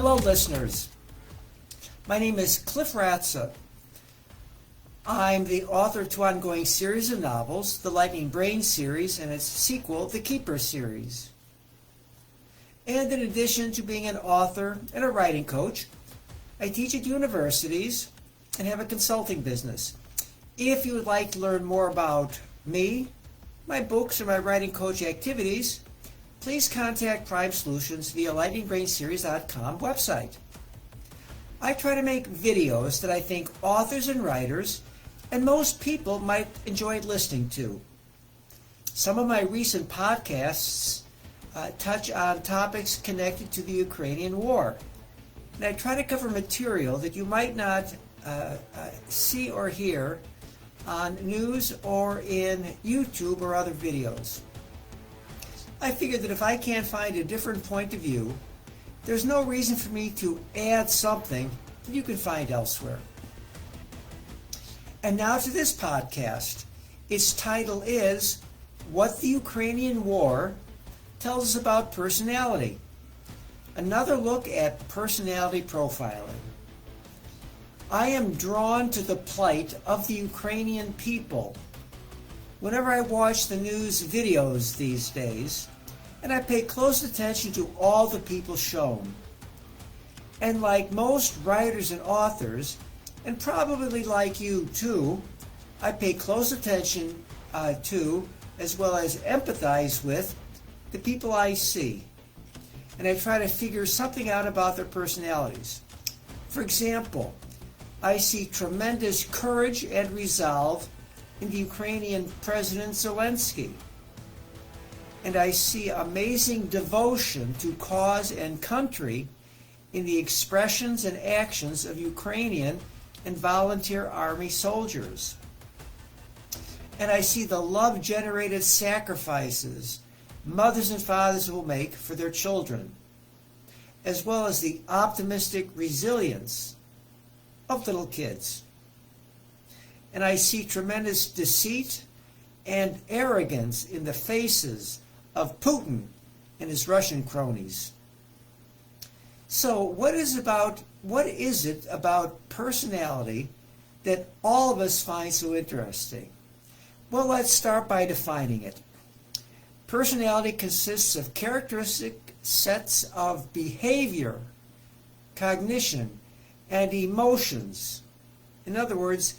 Hello, listeners. My name is Cliff Ratza. I'm the author of two ongoing series of novels, the Lightning Brain series and its sequel, the Keeper series. And in addition to being an author and a writing coach, I teach at universities and have a consulting business. If you would like to learn more about me, my books, or my writing coach activities, please contact Prime Solutions via lightningbrainseries.com website. I try to make videos that I think authors and writers and most people might enjoy listening to. Some of my recent podcasts touch on topics connected to the Ukrainian war. And I try to cover material that you might not see or hear on news or in YouTube or other videos. I figured that if I can't find a different point of view, there's no reason for me to add something that you can find elsewhere. And now to this podcast. Its title is What the Ukrainian War Tells Us About Personality. Another look at personality profiling. I am drawn to the plight of the Ukrainian people whenever I watch the news videos these days, and I pay close attention to all the people shown. And like most writers and authors, and probably like you too, I pay close attention to, as well as empathize with, the people I see. And I try to figure something out about their personalities. For example, I see tremendous courage and resolve in the Ukrainian President Zelensky. And I see amazing devotion to cause and country in the expressions and actions of Ukrainian and volunteer army soldiers. And I see the love-generated sacrifices mothers and fathers will make for their children, as well as the optimistic resilience of little kids. And I see tremendous deceit and arrogance in the faces of Putin and his Russian cronies. So what is it about personality that all of us find so interesting? Well, let's start by defining it. Personality consists of characteristic sets of behavior, cognition, and emotions. In other words,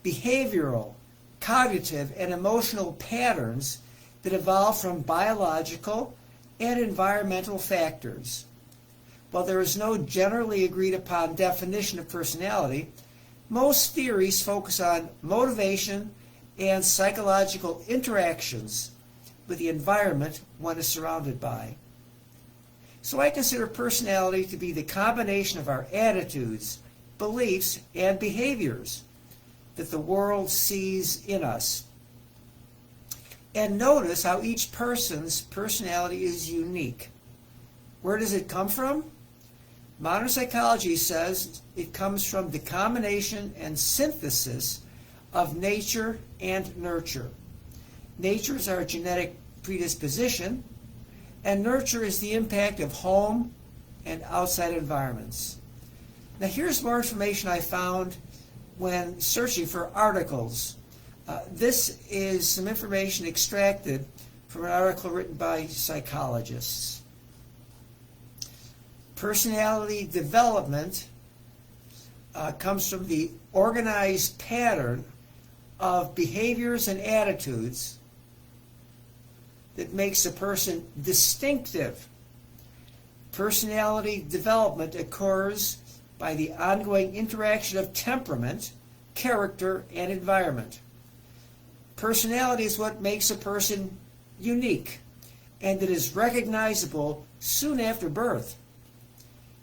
behavioral, cognitive, and emotional patterns that evolve from biological and environmental factors. While there is no generally agreed upon definition of personality, most theories focus on motivation and psychological interactions with the environment one is surrounded by. So I consider personality to be the combination of our attitudes, beliefs, and behaviors that the world sees in us. And notice how each person's personality is unique. Where does it come from? Modern psychology says it comes from the combination and synthesis of nature and nurture. Nature is our genetic predisposition, and nurture is the impact of home and outside environments. Now here's more information I found when searching for articles. This is some information extracted from an article written by psychologists. Personality development comes from the organized pattern of behaviors and attitudes that makes a person distinctive. Personality development occurs by the ongoing interaction of temperament, character, and environment. Personality is what makes a person unique, and it is recognizable soon after birth.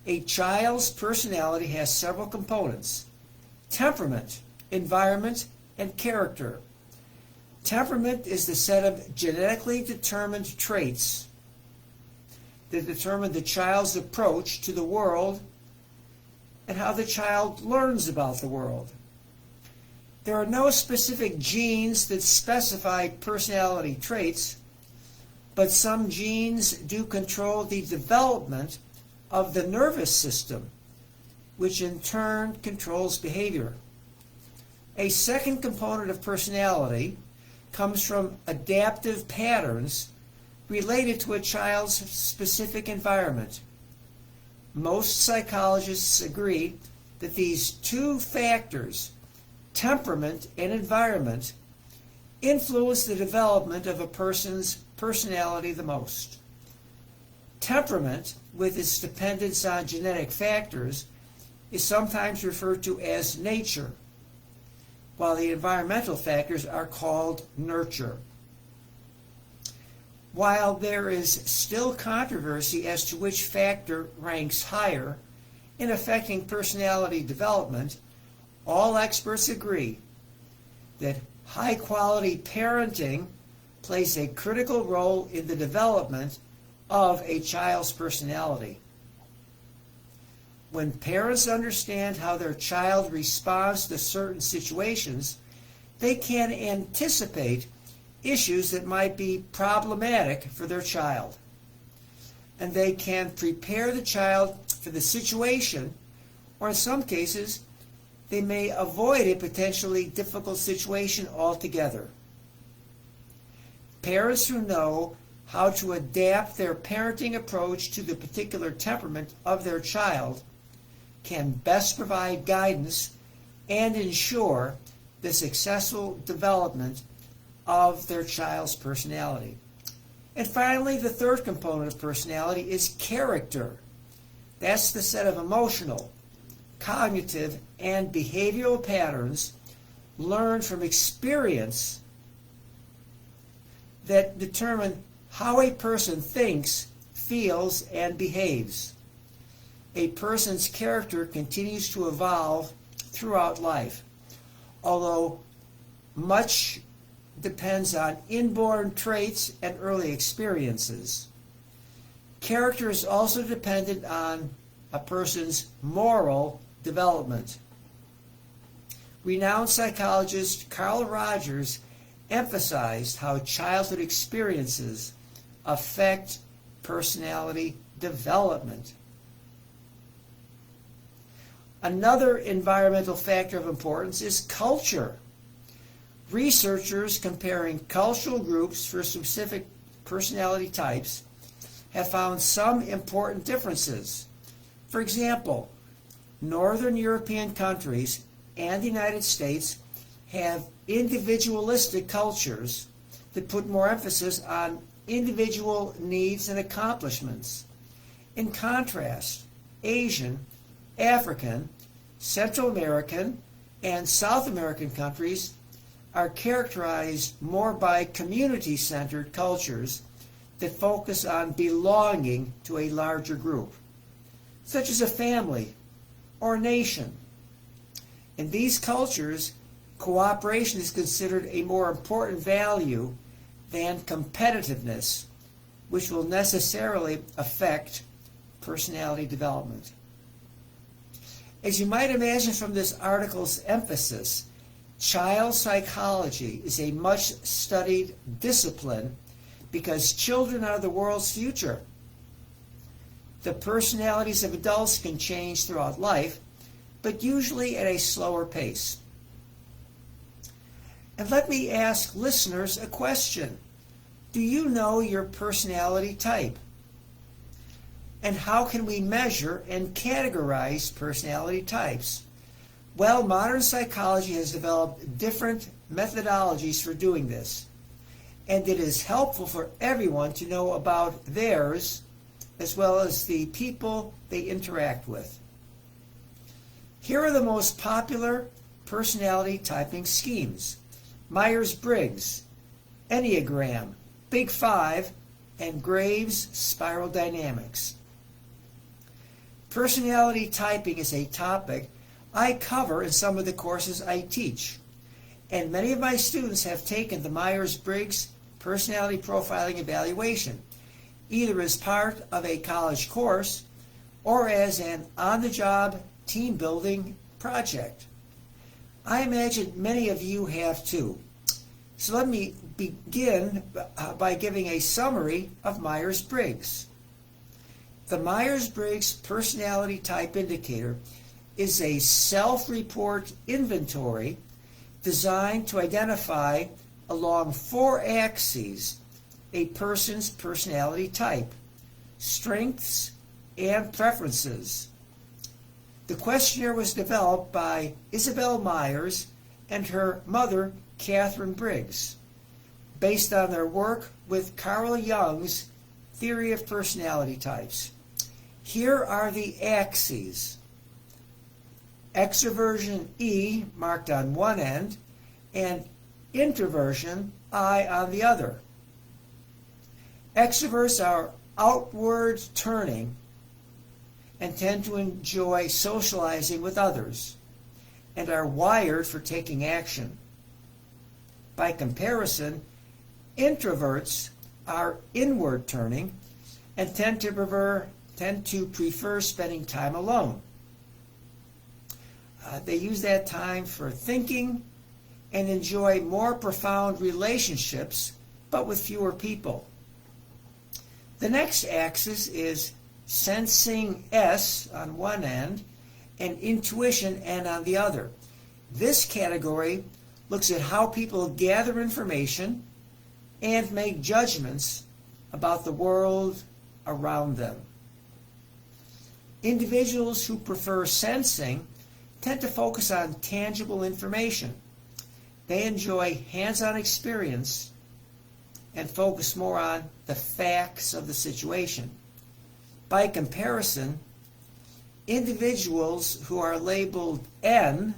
A child's personality has several components: temperament, environment, and character. Temperament is the set of genetically determined traits that determine the child's approach to the world and how the child learns about the world. There are no specific genes that specify personality traits, but some genes do control the development of the nervous system, which in turn controls behavior. A second component of personality comes from adaptive patterns related to a child's specific environment. Most psychologists agree that these two factors, temperament and environment, influence the development of a person's personality the most. Temperament, with its dependence on genetic factors, is sometimes referred to as nature, while the environmental factors are called nurture. While there is still controversy as to which factor ranks higher in affecting personality development, all experts agree that high-quality parenting plays a critical role in the development of a child's personality. When parents understand how their child responds to certain situations, they can anticipate issues that might be problematic for their child. And they can prepare the child for the situation, or in some cases, they may avoid a potentially difficult situation altogether. Parents who know how to adapt their parenting approach to the particular temperament of their child can best provide guidance and ensure the successful development of their child's personality. And finally, the third component of personality is character. That's the set of emotional, cognitive, and behavioral patterns learned from experience that determine how a person thinks, feels, and behaves. A person's character continues to evolve throughout life, although much depends on inborn traits and early experiences. Character is also dependent on a person's moral development. Renowned psychologist Carl Rogers emphasized how childhood experiences affect personality development. Another environmental factor of importance is culture. Researchers comparing cultural groups for specific personality types have found some important differences. For example, Northern European countries and the United States have individualistic cultures that put more emphasis on individual needs and accomplishments. In contrast, Asian, African, Central American, and South American countries are characterized more by community-centered cultures that focus on belonging to a larger group, such as a family or nation. In these cultures, cooperation is considered a more important value than competitiveness, which will necessarily affect personality development. As you might imagine from this article's emphasis, child psychology is a much-studied discipline because children are the world's future. The personalities of adults can change throughout life, but usually at a slower pace. And let me ask listeners a question. Do you know your personality type? And how can we measure and categorize personality types? Well, modern psychology has developed different methodologies for doing this, and it is helpful for everyone to know about theirs as well as the people they interact with. Here are the most popular personality typing schemes: Myers-Briggs, Enneagram, Big Five, and Graves' Spiral Dynamics. Personality typing is a topic I cover in some of the courses I teach, and many of my students have taken the Myers-Briggs personality profiling evaluation, either as part of a college course or as an on-the-job team building project. I imagine many of you have too. So let me begin by giving a summary of Myers-Briggs. The Myers-Briggs Personality Type Indicator is a self-report inventory designed to identify along 4 axes a person's personality type, strengths, and preferences. The questionnaire was developed by Isabel Myers and her mother, Catherine Briggs, based on their work with Carl Jung's theory of personality types. Here are the axes. Extroversion E marked on one end and introversion I on the other. Extroverts are outward turning and tend to enjoy socializing with others and are wired for taking action. By comparison, introverts are inward turning and tend to prefer spending time alone. They use that time for thinking and enjoy more profound relationships, but with fewer people. The next axis is sensing S on one end and intuition N on the other. This category looks at how people gather information and make judgments about the world around them. Individuals who prefer sensing tend to focus on tangible information. They enjoy hands-on experience and focus more on the facts of the situation. By comparison, individuals who are labeled N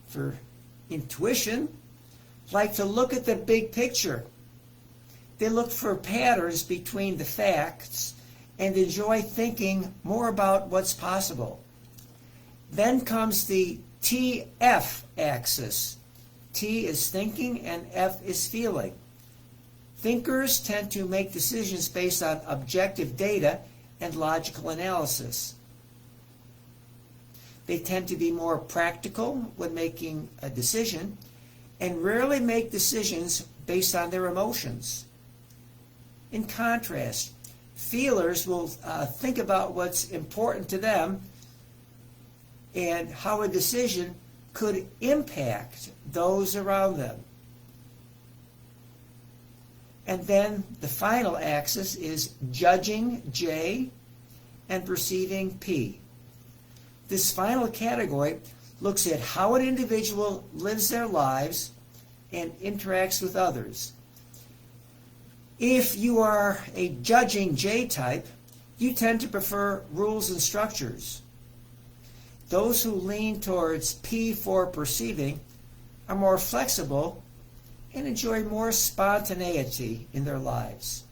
for intuition like to look at the big picture. They look for patterns between the facts and enjoy thinking more about what's possible. Then comes the TF axis. T is thinking and F is feeling. Thinkers tend to make decisions based on objective data and logical analysis. They tend to be more practical when making a decision and rarely make decisions based on their emotions. In contrast, feelers will think about what's important to them and how a decision could impact those around them. And then the final axis is judging J and perceiving P. This final category looks at how an individual lives their lives and interacts with others. If you are a judging J type, you tend to prefer rules and structures. Those who lean towards P for perceiving are more flexible and enjoy more spontaneity in their lives.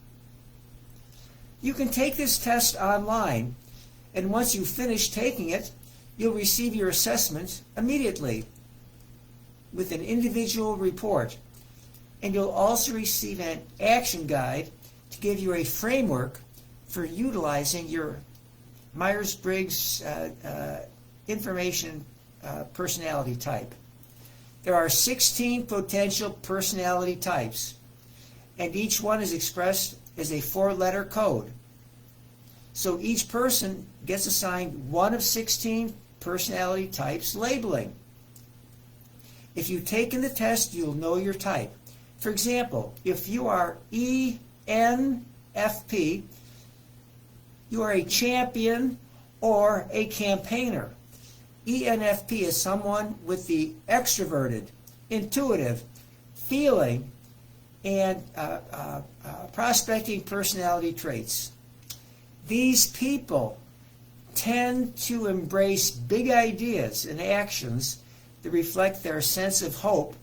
You can take this test online, and once you finish taking it, you'll receive your assessment immediately with an individual report, and you'll also receive an action guide to give you a framework for utilizing your Myers-Briggs information personality type. There are 16 potential personality types, and each one is expressed as a 4-letter code. So each person gets assigned one of 16 personality types labeling. If you've taken the test, you'll know your type. For example, if you are ENFP, you are a champion or a campaigner. ENFP is someone with the extroverted, intuitive, feeling, and prospecting personality traits. These people tend to embrace big ideas and actions that reflect their sense of hope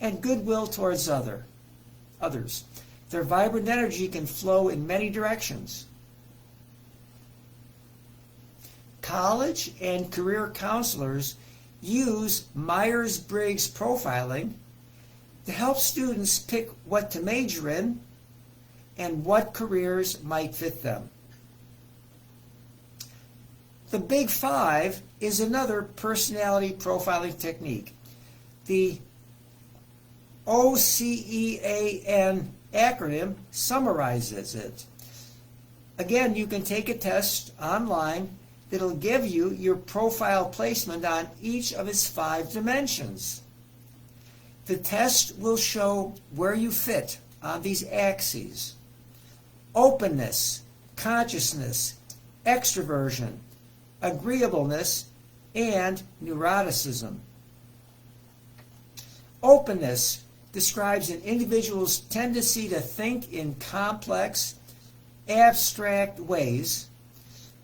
and goodwill towards others. Their vibrant energy can flow in many directions. College and career counselors use Myers-Briggs profiling to help students pick what to major in and what careers might fit them. The Big Five is another personality profiling technique. The OCEAN acronym summarizes it. Again, you can take a test online that'll give you your profile placement on each of its 5 dimensions. The test will show where you fit on these axes: openness, consciousness, extroversion, agreeableness, and neuroticism. Openness describes an individual's tendency to think in complex, abstract ways.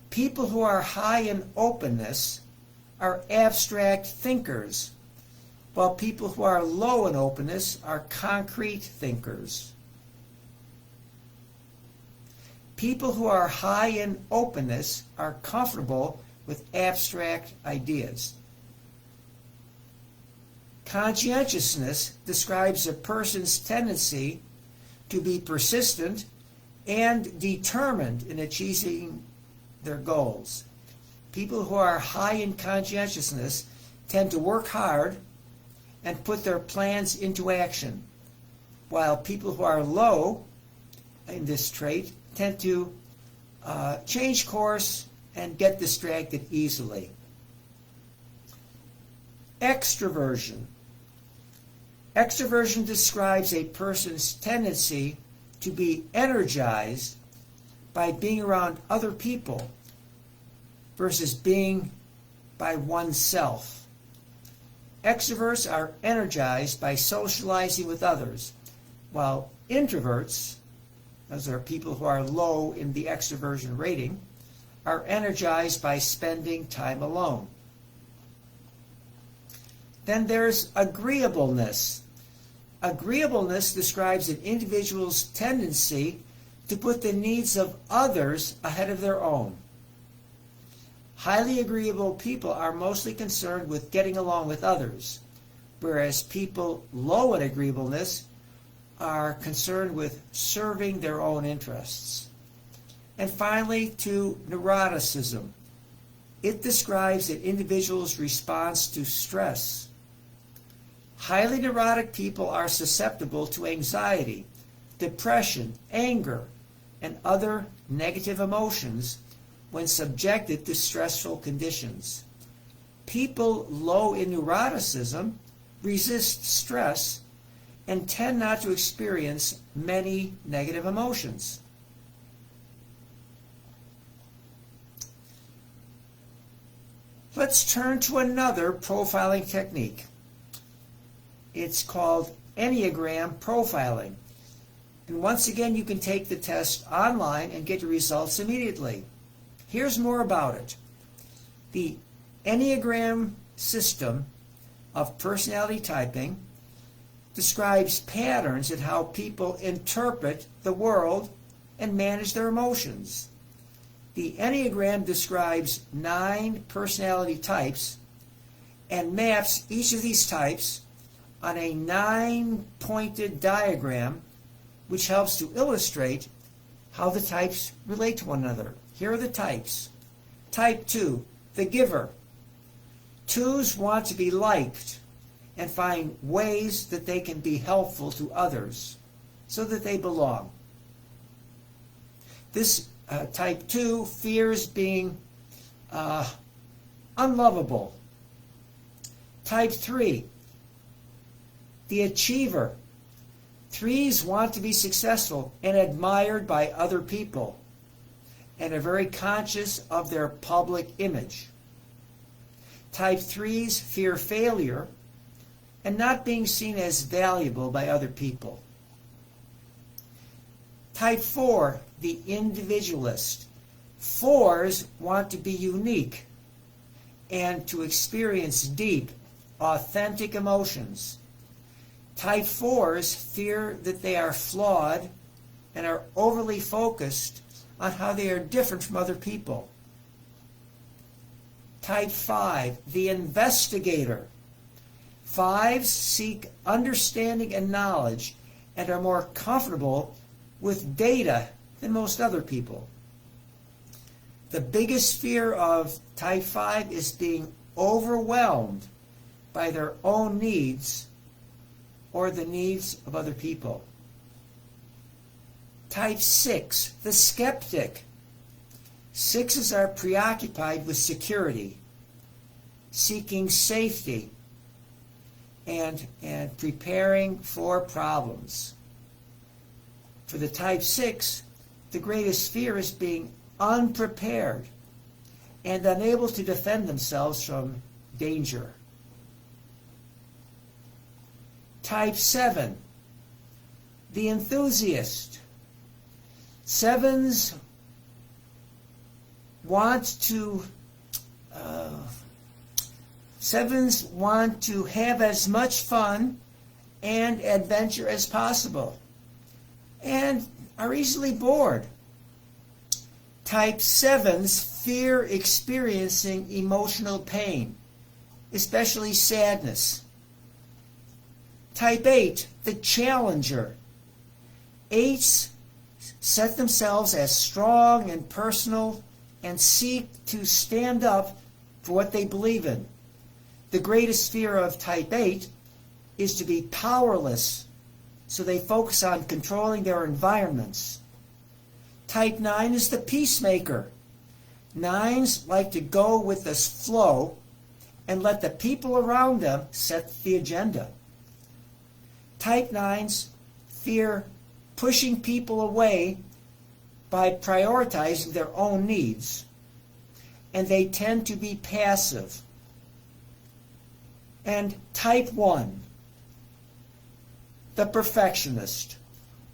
People who are high in openness are abstract thinkers, while people who are low in openness are concrete thinkers. People who are high in openness are comfortable with abstract ideas. Conscientiousness describes a person's tendency to be persistent and determined in achieving their goals. People who are high in conscientiousness tend to work hard and put their plans into action, while people who are low in this trait tend to change course and get distracted easily. Extroversion. Extroversion describes a person's tendency to be energized by being around other people versus being by oneself. Extroverts are energized by socializing with others, while introverts, those are people who are low in the extroversion rating, are energized by spending time alone. Then there's agreeableness. Agreeableness describes an individual's tendency to put the needs of others ahead of their own. Highly agreeable people are mostly concerned with getting along with others, whereas people low in agreeableness are concerned with serving their own interests. And finally, to neuroticism. It describes an individual's response to stress. Highly neurotic people are susceptible to anxiety, depression, anger, and other negative emotions when subjected to stressful conditions. People low in neuroticism resist stress and tend not to experience many negative emotions. Let's turn to another profiling technique. It's called Enneagram profiling. And once again, you can take the test online and get your results immediately. Here's more about it. The Enneagram system of personality typing describes patterns in how people interpret the world and manage their emotions. The Enneagram describes 9 personality types and maps each of these types on a 9-pointed diagram, which helps to illustrate how the types relate to one another. Here are the types. Type 2, the giver. 2s want to be liked and find ways that they can be helpful to others so that they belong. This type 2 fears being unlovable. Type 3, the achiever. 3s want to be successful and admired by other people and are very conscious of their public image. Type 3s fear failure and not being seen as valuable by other people. Type 4, the individualist. 4s want to be unique and to experience deep, authentic emotions. Type 4s fear that they are flawed and are overly focused on how they are different from other people. Type 5, the investigator. 5s seek understanding and knowledge and are more comfortable with data than most other people. The biggest fear of type 5 is being overwhelmed by their own needs or the needs of other people. Type 6, the skeptic. Sixes are preoccupied with security, seeking safety, and preparing for problems. For the type 6, the greatest fear is being unprepared and unable to defend themselves from danger. Type 7, the enthusiast. Sevens want to have as much fun and adventure as possible and are easily bored. Type 7s fear experiencing emotional pain, especially sadness. Type 8, the challenger. 8s set themselves as strong and personal and seek to stand up for what they believe in. The greatest fear of type 8 is to be powerless, so they focus on controlling their environments. Type 9 is the peacemaker. 9s like to go with the flow and let the people around them set the agenda. Type 9s fear pushing people away by prioritizing their own needs, and they tend to be passive. And type 1, the perfectionist.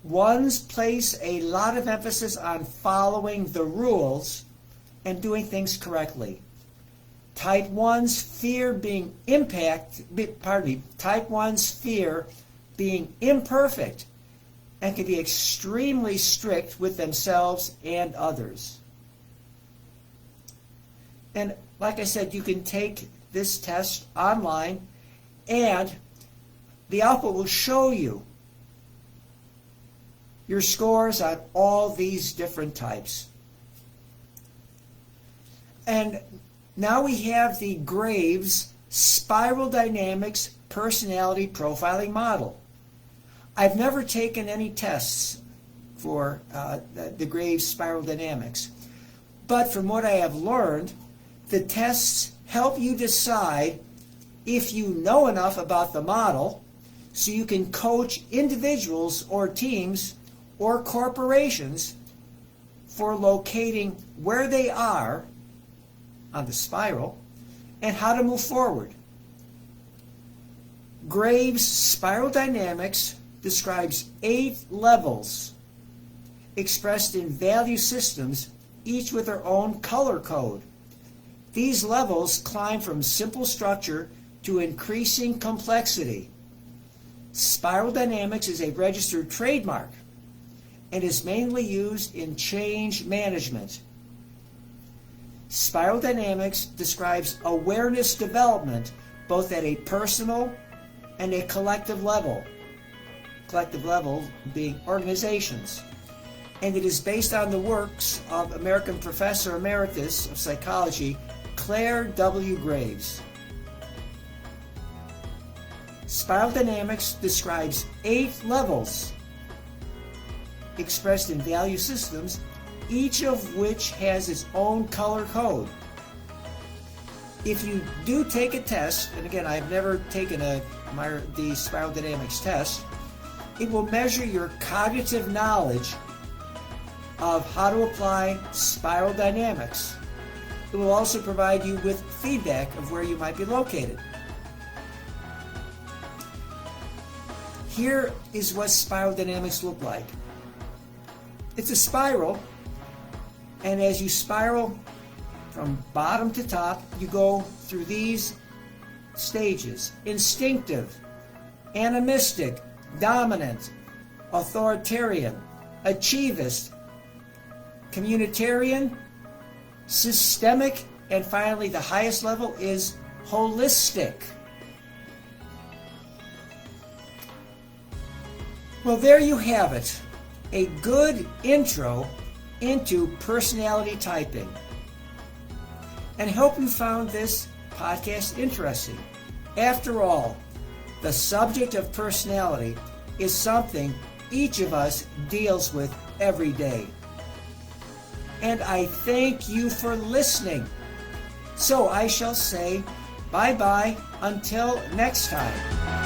1s place a lot of emphasis on following the rules and doing things correctly. Type 1s fear being Type 1s fear being imperfect and can be extremely strict with themselves and others. And like I said, you can take this test online and the output will show you your scores on all these different types. And now we have the Graves Spiral Dynamics Personality Profiling Model. I've never taken any tests for the Graves Spiral Dynamics, but from what I have learned, the tests help you decide if you know enough about the model so you can coach individuals or teams or corporations for locating where they are on the spiral and how to move forward. Graves Spiral Dynamics describes 8 levels expressed in value systems, each with their own color code. These levels climb from simple structure to increasing complexity. Spiral Dynamics is a registered trademark and is mainly used in change management. Spiral Dynamics describes awareness development both at a personal and a collective level. Collective level being organizations. And it is based on the works of American Professor Emeritus of Psychology, Claire W. Graves. Spiral Dynamics describes 8 levels expressed in value systems, each of which has its own color code. If you do take a test, and again, I've never taken the Spiral Dynamics test, it will measure your cognitive knowledge of how to apply spiral dynamics. It will also provide you with feedback of where you might be located. Here is what spiral dynamics look like. It's a spiral, and as you spiral from bottom to top, you go through these stages: instinctive, animistic, dominant, authoritarian, achievist, communitarian, systemic, and finally the highest level is holistic. Well, there you have it. A good intro into personality typing. And I hope you found this podcast interesting. After all, the subject of personality is something each of us deals with every day. and I thank you for listening. So I shall say bye-bye until next time.